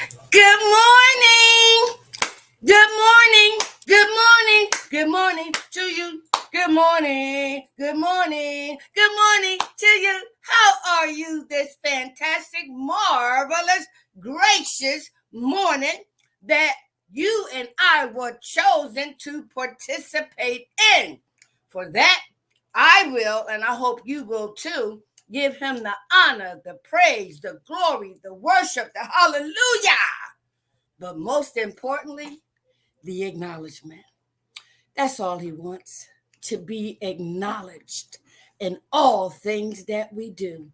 Good morning. Good morning. Good morning. Good morning to you. Good morning. Good morning. Good morning to you. How are you this fantastic, marvelous, gracious morning that you and I were chosen to participate in? For that, I will, and I hope you will too, give him the honor, the praise, the glory, the worship, the hallelujah. But most importantly, the acknowledgement. That's all he wants, to be acknowledged in all things that we do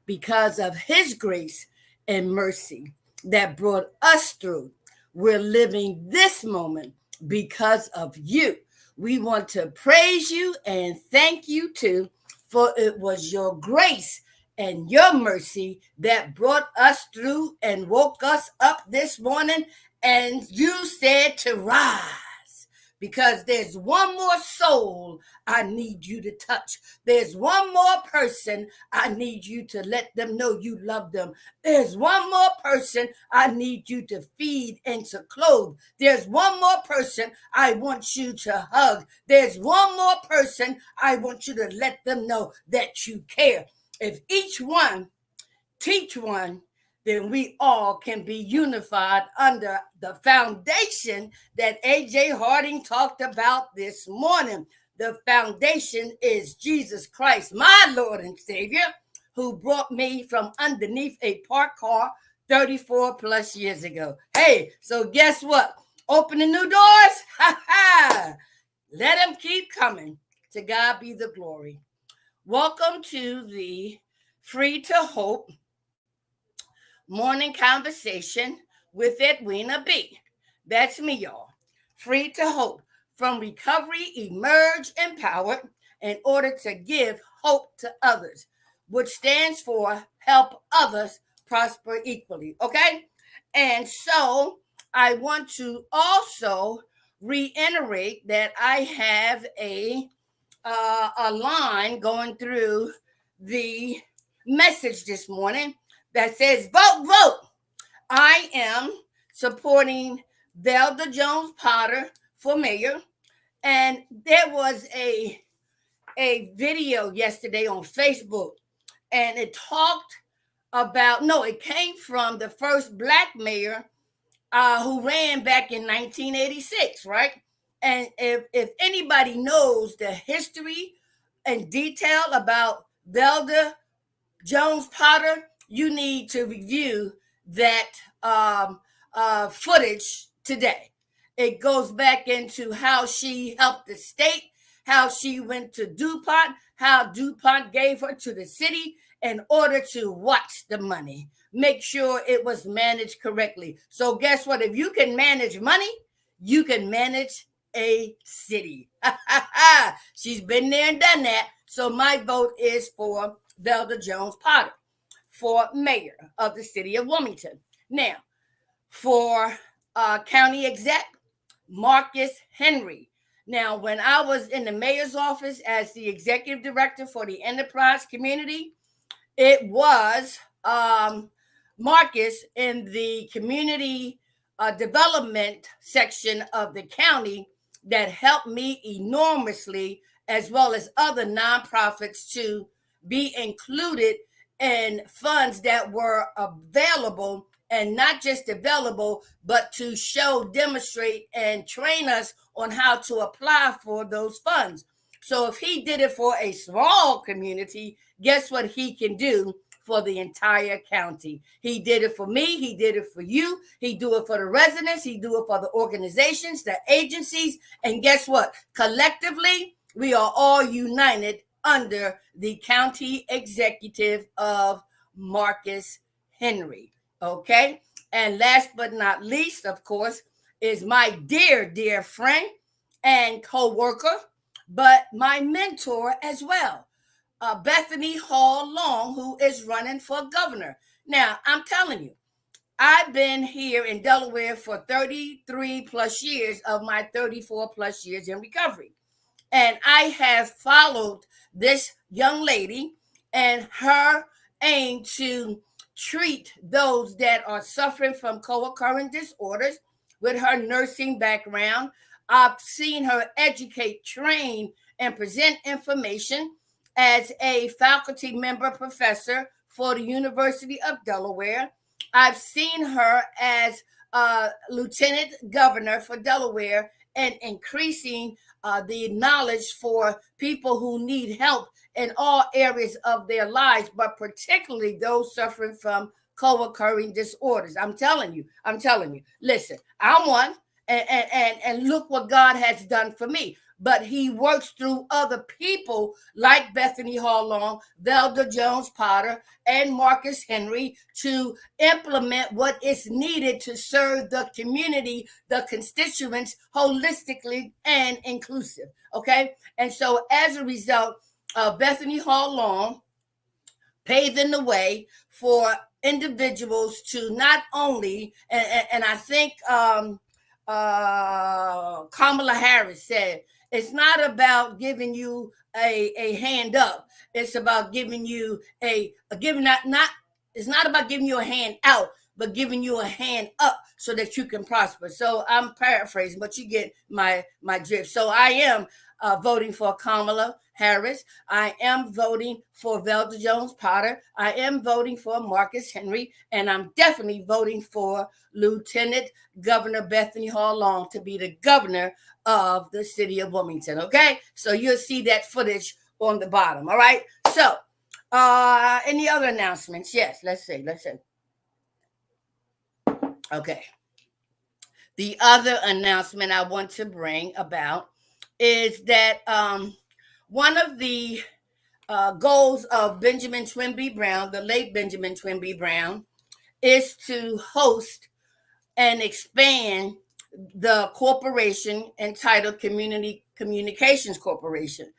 because of his grace and mercy that brought us through. We're living this moment because of you. We want to praise you and thank you too, for it was your grace and your mercy that brought us through and woke us up this morning. And you said to rise because there's one more soul I need you to touch. There's one more person I need you to let them know you love them. There's one more person I need you to feed and to clothe. There's one more person I want you to hug. There's one more person I want you to let them know that you care. If each one teach one, then we all can be unified under the foundation that A.J. Harding talked about this morning. The foundation is Jesus Christ, my Lord and Savior, who brought me from underneath a parked car 34 plus years ago. Hey, so guess what? Open the new doors. Ha ha. Let them keep coming. To God be the glory. Welcome to the Free to Hope morning conversation with Edwina B. That's me, y'all. Free to hope. From recovery, emerge empowered in order to give hope to others, which stands for help others prosper equally. Okay? And so I want to also reiterate that I have a line going through the message this morning that says, vote, vote. I am supporting Velda Jones Potter for mayor. And there was a video yesterday on Facebook, and it talked about, no, it came from the first Black mayor who ran back in 1986, right? And if anybody knows the history and detail about Velda Jones Potter, you need to review that footage today. It goes back into how she helped the state, how she went to DuPont, how DuPont gave her to the city in order to watch the money, make sure it was managed correctly. So guess what? If you can manage money, you can manage a city. She's been there and done that. So my vote is for Velda Jones Potter for mayor of the city of Wilmington. Now, for county exec, Marcus Henry. Now, when I was in the mayor's office as the executive director for the enterprise community, it was Marcus in the community development section of the county that helped me enormously, as well as other nonprofits, to be included in funds that were available, and not just available, but to show, demonstrate, and train us on how to apply for those funds. So if he did it for a small community, guess what he can do for the entire county? He did it for me. He did it for you. He do it for the residents. He do it for the organizations, the agencies. And guess what? Collectively, we are all united under the county executive of Marcus Henry. Okay. And last but not least, of course, is my dear, dear friend and co-worker, but my mentor as well, Bethany Hall Long, who is running for governor. Now, I'm telling you, I've been here in Delaware for 33 plus years of my 34 plus years in recovery. And I have followed this young lady and her aim to treat those that are suffering from co-occurring disorders with her nursing background. I've seen her educate, train, and present information as a faculty member professor for the University of Delaware. I've seen her as lieutenant governor for Delaware and increasing the knowledge for people who need help in all areas of their lives, but particularly those suffering from co-occurring disorders. I'm telling you. Listen, I'm one, and look what God has done for me. But he works through other people like Bethany Hall Long, Velda Jones Potter, and Marcus Henry to implement what is needed to serve the community, the constituents, holistically and inclusive. Okay. And so as a result, Bethany Hall Long paving the way for individuals to not only, and I think Kamala Harris said, it's not about giving you a hand up. It's about giving you it's not about giving you a hand out, but giving you a hand up so that you can prosper. So I'm paraphrasing, but you get my drift. So I am voting for Kamala Harris. I am voting for Velda Jones Potter. I am voting for Marcus Henry. And I'm definitely voting for Lieutenant Governor Bethany Hall Long to be the governor of the city of Wilmington. Okay. So you'll see that footage on the bottom. All right. So any other announcements? Yes. Let's see. Okay. The other announcement I want to bring about is that one of the goals of Benjamin Twinby Brown, the late Benjamin Twinby Brown, is to host and expand the corporation entitled Community Communications Corporation.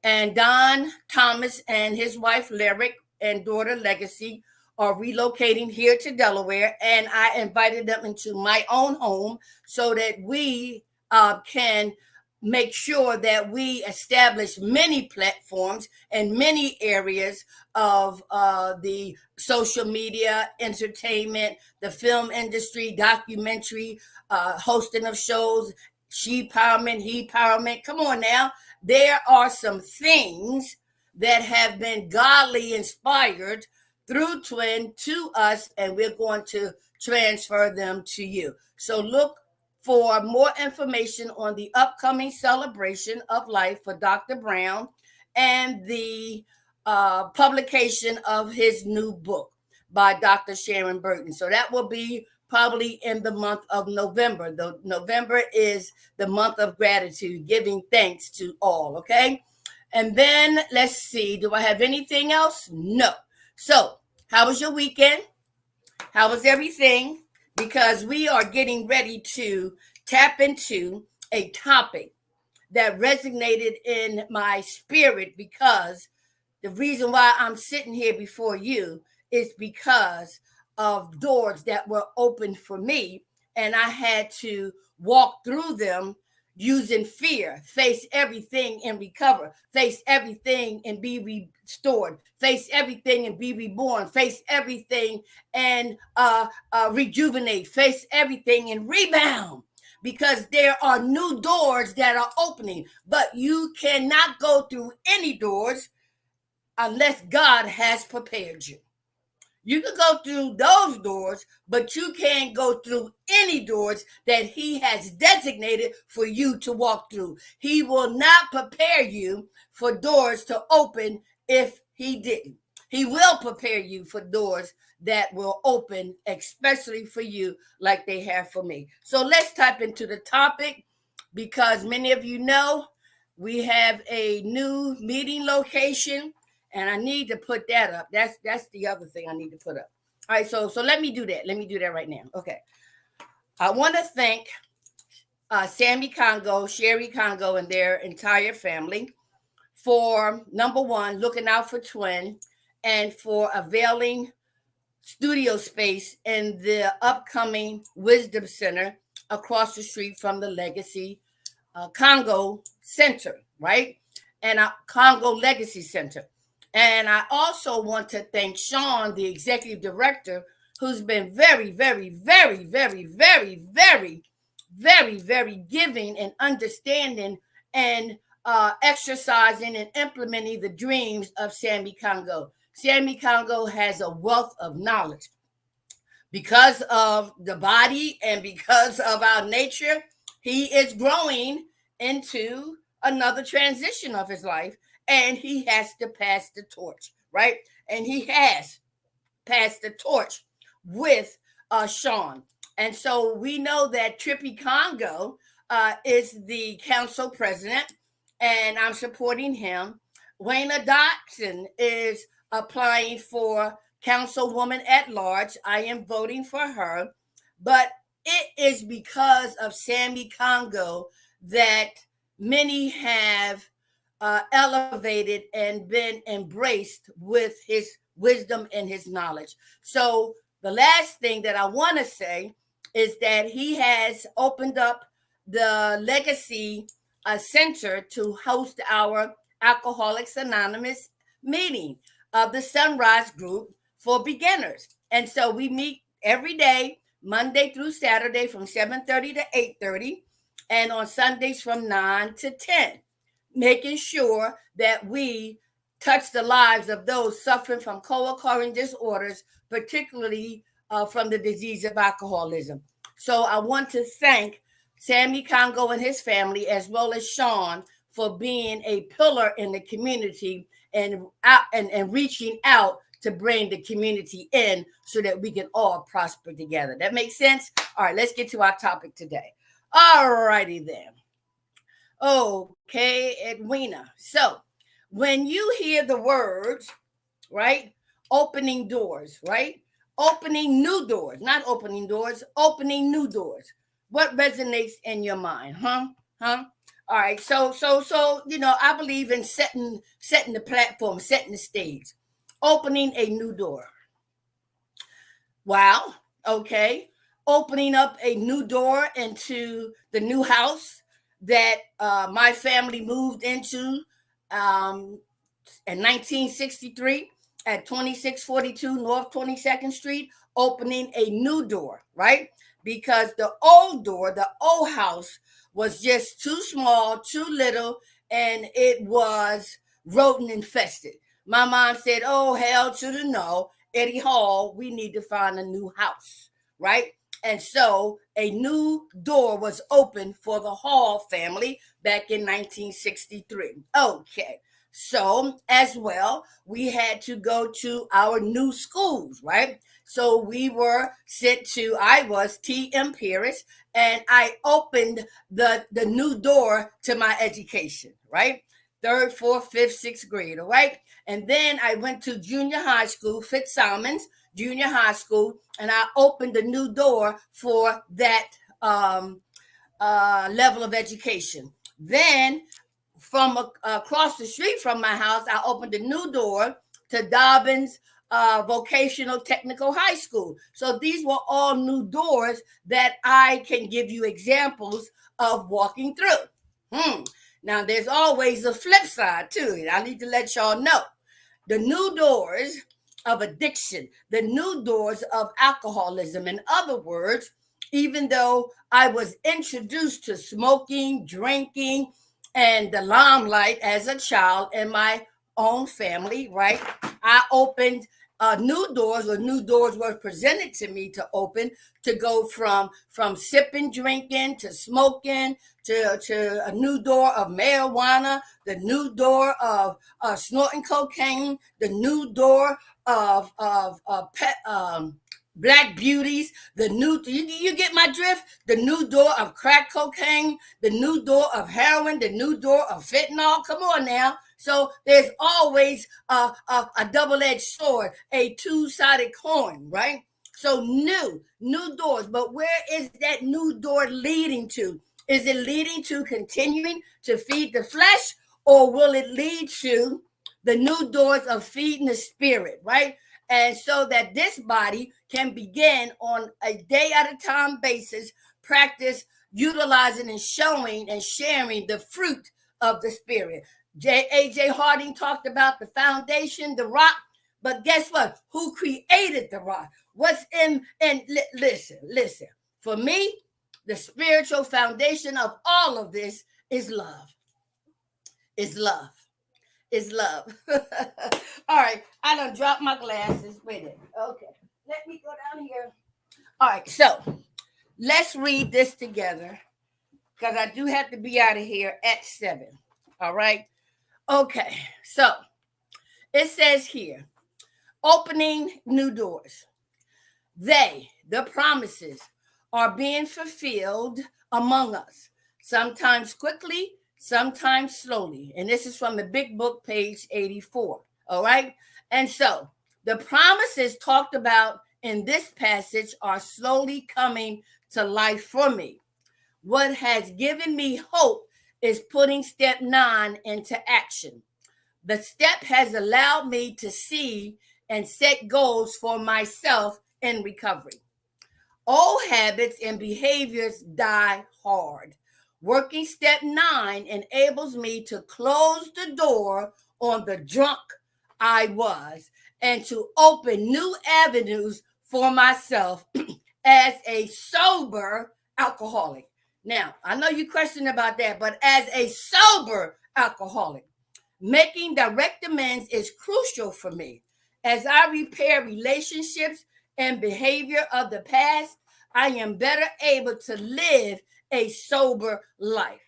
And Don Thomas and his wife Lyric and daughter Legacy are relocating here to Delaware, and I invited them into my own home so that we can make sure that we establish many platforms and many areas of the social media, entertainment, the film industry, documentary, hosting of shows, she empowerment, he empowerment. Come on now. There are some things that have been godly inspired through Twin to us, and we're going to transfer them to you. So look for more information on the upcoming celebration of life for Dr. Brown and the publication of his new book by Dr. Sharon Burton. So that will be probably in the month of November. November is the month of gratitude, giving thanks to all, okay? And then let's see, do I have anything else? No. So how was your weekend? How was everything? Because we are getting ready to tap into a topic that resonated in my spirit, because the reason why I'm sitting here before you is because of doors that were opened for me, and I had to walk through them using fear, face everything and recover, face everything and be restored, face everything and be reborn, face everything and rejuvenate, face everything and rebound. Because there are new doors that are opening, but you cannot go through any doors unless God has prepared you. You can go through those doors, but you can't go through any doors that he has designated for you to walk through. He will not prepare you for doors to open if he didn't. He will prepare you for doors that will open, especially for you, like they have for me. So let's type into the topic, because many of you know we have a new meeting location. And I need to put that up. That's the other thing I need to put up. All right, so let me do that. Let me do that right now. Okay. I want to thank Sammy Congo, Sherry Congo, and their entire family for, number one, looking out for Twin, and for availing studio space in the upcoming Wisdom Center across the street from the Legacy Congo Center, right? And Congo Legacy Center. And I also want to thank Sean, the executive director, who's been very, very, very, very, very, very, very, very giving and understanding and exercising and implementing the dreams of Sammy Congo. Sammy Congo has a wealth of knowledge because of the body and because of our nature. He is growing into another transition of his life, and he has to pass the torch, right? And he has passed the torch with Sean. And so we know that Trippy Congo is the council president, and I'm supporting him. Wayna Dotson is applying for councilwoman at large. I am voting for her, but it is because of Sammy Congo that many have elevated and been embraced with his wisdom and his knowledge. So the last thing that I want to say is that he has opened up the Legacy Center to host our Alcoholics Anonymous meeting of the Sunrise Group for beginners. And so we meet every day, Monday through Saturday from 7:30 to 8:30, and on Sundays from 9 to 10, making sure that we touch the lives of those suffering from co-occurring disorders, particularly from the disease of alcoholism. So I want to thank Sammy Congo and his family, as well as Sean, for being a pillar in the community and reaching out to bring the community in so that we can all prosper together. That makes sense? All right, let's get to our topic today. All righty then. Okay, Edwina. So when you hear the words, right, opening doors, right, opening new doors, not opening doors, opening new doors, what resonates in your mind? All right, so I believe in setting the platform, setting the stage, opening a new door. Wow. Okay. Opening up a new door into the new house that my family moved into in 1963 at 2642 North 22nd Street, opening a new door, right? Because the old door, the old house, was just too small, too little, and it was rodent infested. My mom said, "Oh, hell to the no. Eddie Hall, we need to find a new house," right? And so a new door was opened for the Hall family back in 1963. Okay. So as well, we had to go to our new schools, right? So we were sent to, I was T.M. Pierce, and I opened the new door to my education, right? Third, fourth, fifth, sixth grade, all right? And then I went to junior high school, Fitzsimons Junior High School, and I opened a new door for that level of education. Then from across the street from my house, I opened a new door to Dobbins Vocational Technical High School. So these were all new doors that I can give you examples of walking through. Now, there's always a flip side to it. I need to let y'all know. The new doors of addiction, the new doors of alcoholism. In other words, even though I was introduced to smoking, drinking, and the limelight as a child in my own family, right? I opened new doors, or new doors were presented to me to open, to go from sipping, drinking, to smoking, to a new door of marijuana, the new door of snorting cocaine, the new door of black beauties, the new, you get my drift? The new door of crack cocaine, the new door of heroin, the new door of fentanyl. Come on now. So there's always a double-edged sword, a two-sided coin, right? So new doors. But where is that new door leading to? Is it leading to continuing to feed the flesh, or will it lead to the new doors of feeding the spirit, right? And so that this body can begin on a day at a time basis, practice utilizing and showing and sharing the fruit of the spirit. A.J. Harding talked about the foundation, the rock. But guess what? Who created the rock? What's in, and listen. For me, the spiritual foundation of all of this is love. Is love. Is love. All right. I done dropped my glasses. Wait a minute. Okay. Let me go down here. All right. So let's read this together because I do have to be out of here at 7. All right. Okay. So it says here, opening new doors. The promises, are being fulfilled among us, sometimes quickly, sometimes slowly. And this is from the big book, page 84. All right. And so the promises talked about in this passage are slowly coming to life for me. What has given me hope is putting step 9 into action. The step has allowed me to see and set goals for myself in recovery. Old habits and behaviors die hard. Working step 9 enables me to close the door on the drunk I was and to open new avenues for myself as a sober alcoholic. Now, I know you question about that, but as a sober alcoholic, making direct amends is crucial for me. As I repair relationships and behavior of the past, I am better able to live a sober life.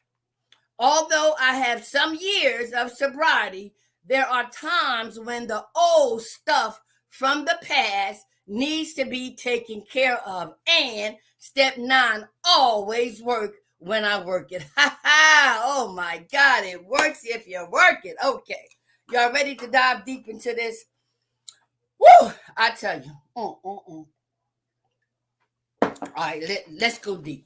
Although I have some years of sobriety, there are times when the old stuff from the past needs to be taken care of, and step 9 always works when I work it. Ha ha! Oh my God, it works if you work it. Okay, y'all ready to dive deep into this? Woo! I tell you. All right, let's go deep.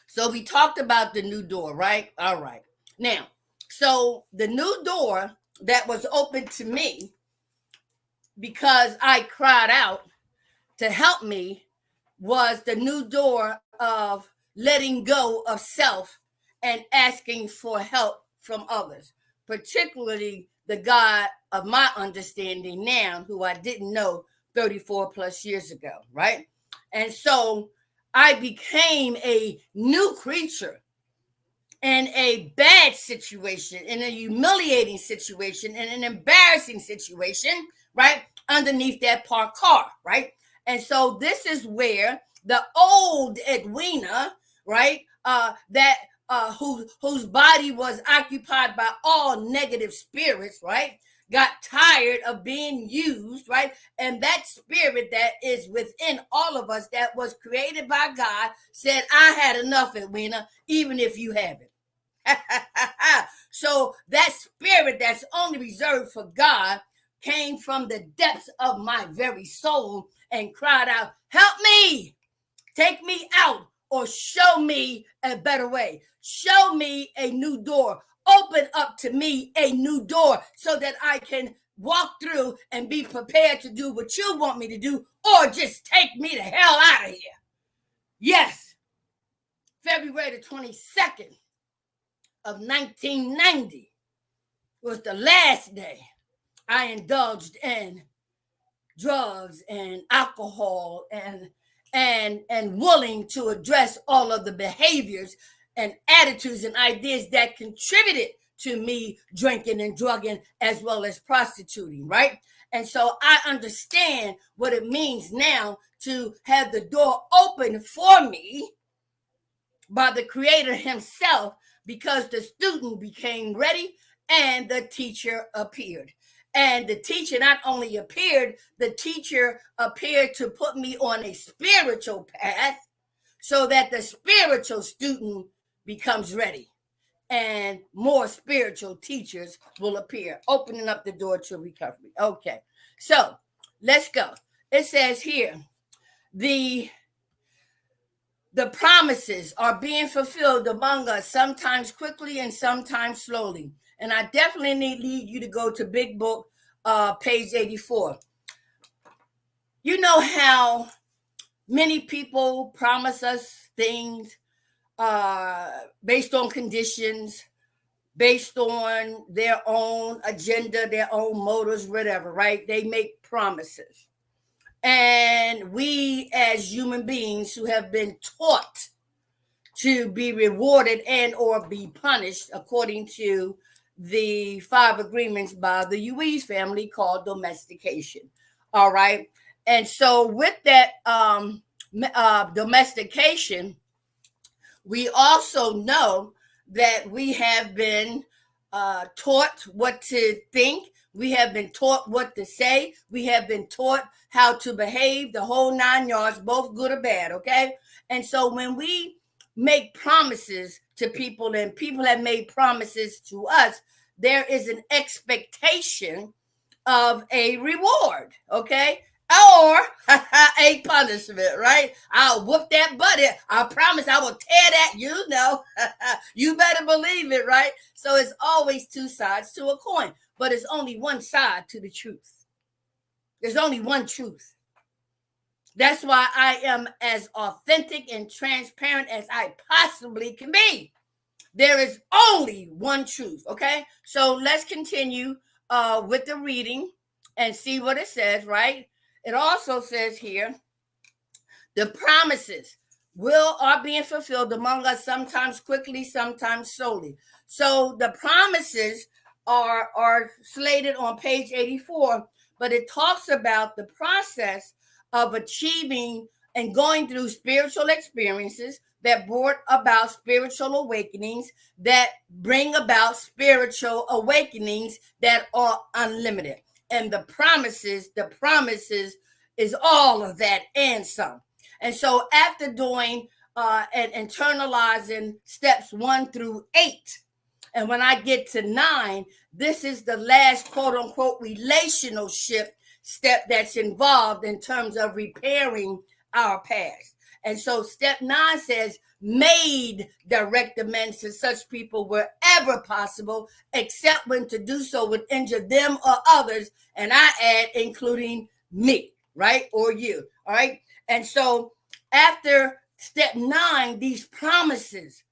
So we talked about the new door, right? All right. Now, so the new door that was open to me because I cried out to help me was the new door of letting go of self and asking for help from others, particularly the God of my understanding now, who I didn't know 34 plus years ago, right? And so I became a new creature in a bad situation, in a humiliating situation, in an embarrassing situation, right? Underneath that parked car, right? And so this is where the old Edwina, right? Whose body was occupied by all negative spirits, right? Got tired of being used, right? And that spirit that is within all of us that was created by God said, I had enough, Edwina, even if you haven't. So that spirit that's only reserved for God came from the depths of my very soul and cried out, help me, take me out, or show me a better way. Show me a new door. Open up to me a new door so that I can walk through and be prepared to do what you want me to do, or just take me the hell out of here. Yes, February the 22nd of 1990 was the last day I indulged in drugs and alcohol and willing to address all of the behaviors and attitudes and ideas that contributed to me drinking and drugging as well as prostituting, right? And so I understand what it means now to have the door open for me by the Creator himself, because the student became ready and the teacher appeared. And the teacher not only appeared, the teacher appeared to put me on a spiritual path so that the spiritual student becomes ready. And more spiritual teachers will appear, opening up the door to recovery. Okay, so let's go. It says here, the promises are being fulfilled among us, sometimes quickly and sometimes slowly. And I definitely need you to go to Big Book, page 84. You know how many people promise us things based on conditions, based on their own agenda, their own motives, whatever, right? They make promises. And we, as human beings who have been taught to be rewarded and or be punished according to the 5 agreements by the Uis family called domestication. All right. And so with that domestication, we also know that we have been taught what to think. We have been taught what to say. We have been taught how to behave, the whole 9 yards, both good or bad. Okay. And so when we make promises to people and people have made promises to us, there is an expectation of a reward. Okay. Or a punishment, right? I'll whoop that butt. I promise I will tear that, you better believe it, right? So it's always 2 sides to a coin, but it's only one side to the truth. There's only one truth. That's why I am as authentic and transparent as I possibly can be. There is only one truth, okay? So let's continue with the reading and see what it says, right? It also says here, the promises are being fulfilled among us, sometimes quickly, sometimes slowly. So the promises are slated on page 84, but it talks about the process of achieving and going through spiritual experiences that brought about spiritual awakenings, that bring about spiritual awakenings that are unlimited. And the promises is all of that and some. And so after doing and internalizing steps 1 through 8, and when I get to 9, this is the last quote unquote relational shift step that's involved in terms of repairing our past. And so step 9 says, made direct amends to such people wherever possible, except when to do so would injure them or others. And I add, including me, right? Or you. All right. And so after step 9, these promises,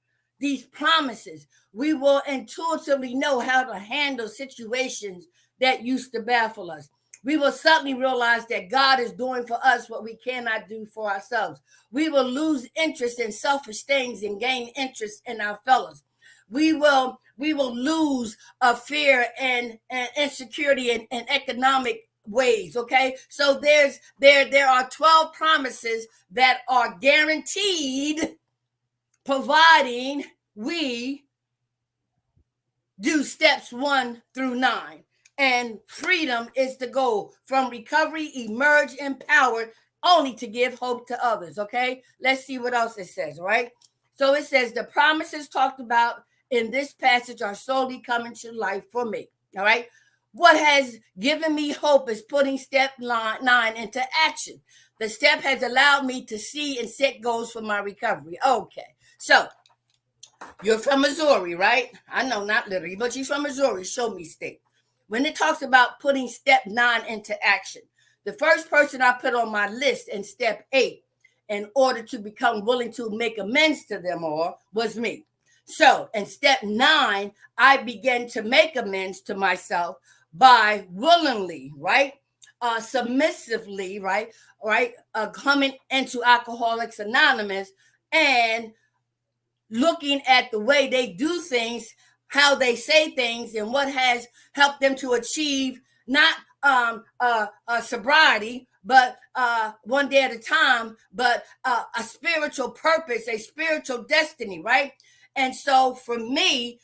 we will intuitively know how to handle situations that used to baffle us. We will suddenly realize that God is doing for us what we cannot do for ourselves. We will lose interest in selfish things and gain interest in our fellows. We will lose a fear and insecurity in economic ways. Okay, so there are 12 promises that are guaranteed, providing we do steps 1 through 9. And freedom is the goal. From recovery, emerge empowered, only to give hope to others. Okay, let's see what else it says. All right, so it says the promises talked about in this passage are slowly coming to life for me. All right, what has given me hope is putting step 9 into action. The step has allowed me to see and set goals for my recovery. Okay, so you're from Missouri, right? I know, not literally, but you're from Missouri. Show me state. When it talks about putting step 9 into action, the first person I put on my list in step 8 in order to become willing to make amends to them all was me. So in step 9, I began to make amends to myself by willingly, right? Submissively, right? Coming into Alcoholics Anonymous and looking at the way they do things, how they say things, and what has helped them to achieve not sobriety, but one day at a time, but a spiritual purpose, a spiritual destiny, right? And so for me,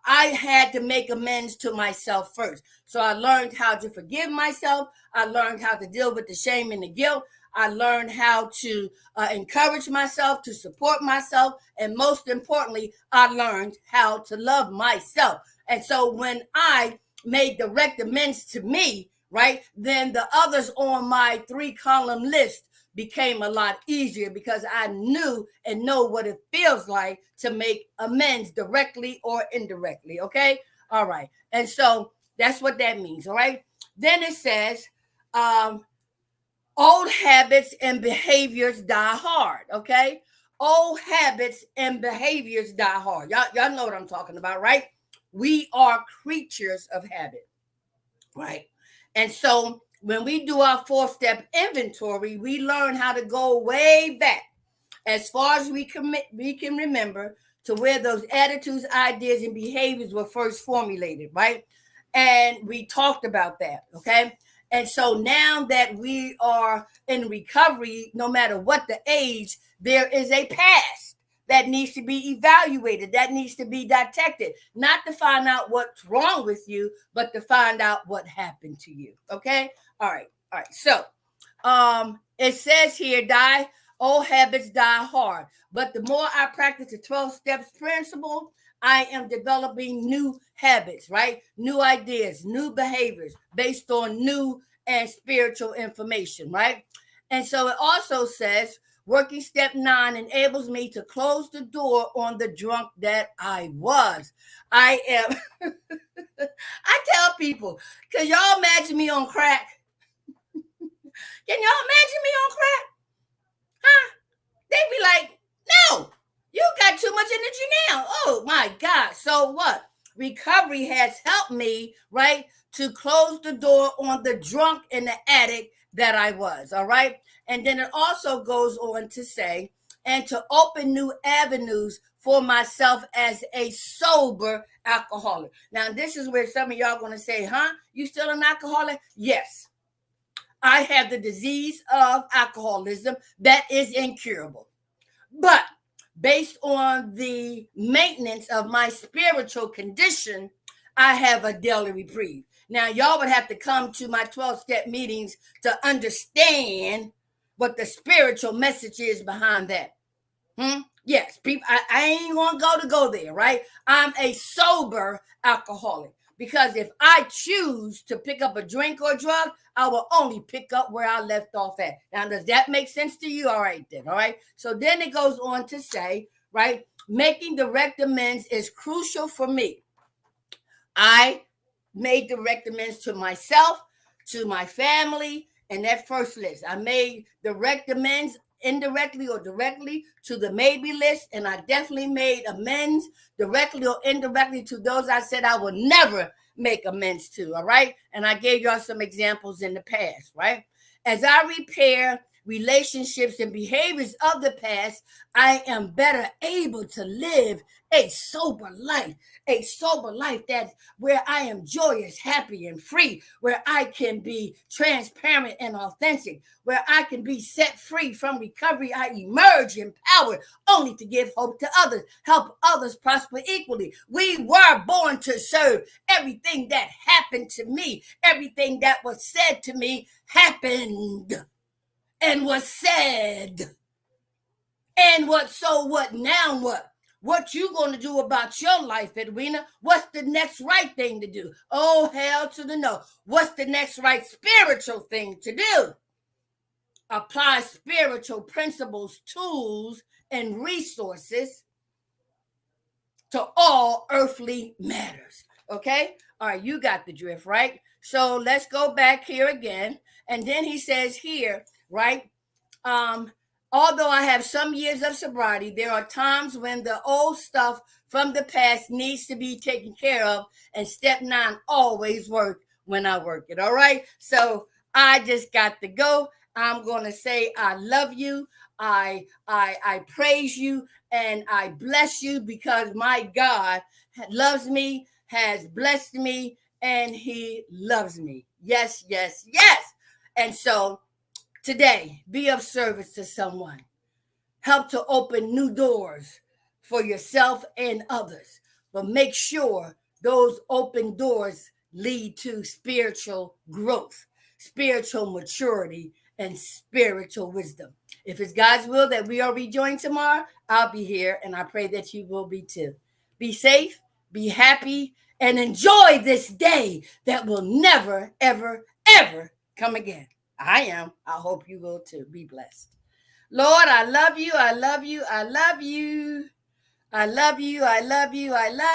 I had to make amends to myself first. So I learned how to forgive myself. I learned how to deal with the shame and the guilt. I learned how to encourage myself, to support myself. And most importantly, I learned how to love myself. And so when I made direct amends to me, right, then the others on my 3-column list became a lot easier because I knew and know what it feels like to make amends directly or indirectly. Okay. All right. And so that's what that means. All right. Then it says, old habits and behaviors die hard. Okay. Old habits and behaviors die hard. Y'all know what I'm talking about, right? We are creatures of habit, right? And so when we do our 4-step inventory, we learn how to go way back as far as we can remember to where those attitudes, ideas, and behaviors were first formulated, right? And we talked about that, okay? And so now that we are in recovery, no matter what the age, there is a past that needs to be evaluated, that needs to be detected, not to find out what's wrong with you, but to find out what happened to you, okay? All right. So it says here, old habits die hard. But the more I practice the 12 steps principle, I am developing new habits, right? New ideas, new behaviors based on new and spiritual information, right? And so it also says, working step 9 enables me to close the door on the drunk that I was. I am, I tell people, can y'all imagine me on crack? Can y'all imagine me on crack? Huh? They'd be like, no, you got too much energy now. Oh my God. So what? Recovery has helped me, right, to close the door on the drunk and the addict that I was. All right. And then it also goes on to say, and to open new avenues for myself as a sober alcoholic. Now, this is where some of y'all going to say, huh? You still an alcoholic? Yes. I have the disease of alcoholism that is incurable. But based on the maintenance of my spiritual condition, I have a daily reprieve. Now, y'all would have to come to my 12-step meetings to understand what the spiritual message is behind that. Yes, people, I ain't going to go there, right? I'm a sober alcoholic. Because if I choose to pick up a drink or drug, I will only pick up where I left off at. Now, does that make sense to you? All right, then. All right. So then it goes on to say, right, making direct amends is crucial for me. I made direct amends to myself, to my family, and that first list. I made direct amends indirectly or directly to the maybe list, and I definitely made amends directly or indirectly to those I said I would never make amends to. All right. And I gave y'all some examples in the past, right? As I repair relationships and behaviors of the past, I am better able to live a sober life that's where I am joyous, happy, and free, where I can be transparent and authentic, where I can be set free from recovery. I emerge empowered only to give hope to others, help others prosper equally. We were born to serve. Everything that happened to me, everything that was said to me happened and was said. And what? So what? Now what? What you going to do about your life, Edwina? What's the next right thing to do? Oh, hell to the no. What's the next right spiritual thing to do? Apply spiritual principles, tools, and resources to all earthly matters. Okay? All right, you got the drift, right? So let's go back here again. And then he says here, right? Although I have some years of sobriety, there are times when the old stuff from the past needs to be taken care of, and step 9 always works when I work it. All right. So I just got to go. I'm going to say I love you. I praise you and I bless you because my God loves me, has blessed me, and he loves me. Yes, yes, yes. And so today, be of service to someone. Help to open new doors for yourself and others. But make sure those open doors lead to spiritual growth, spiritual maturity, and spiritual wisdom. If it's God's will that we are rejoined tomorrow, I'll be here, and I pray that you will be too. Be safe, be happy, and enjoy this day that will never, ever, ever come again. I am. I hope you will too. Be blessed. Lord, I love you. I love you. I love you. I love you. I love you. I love you.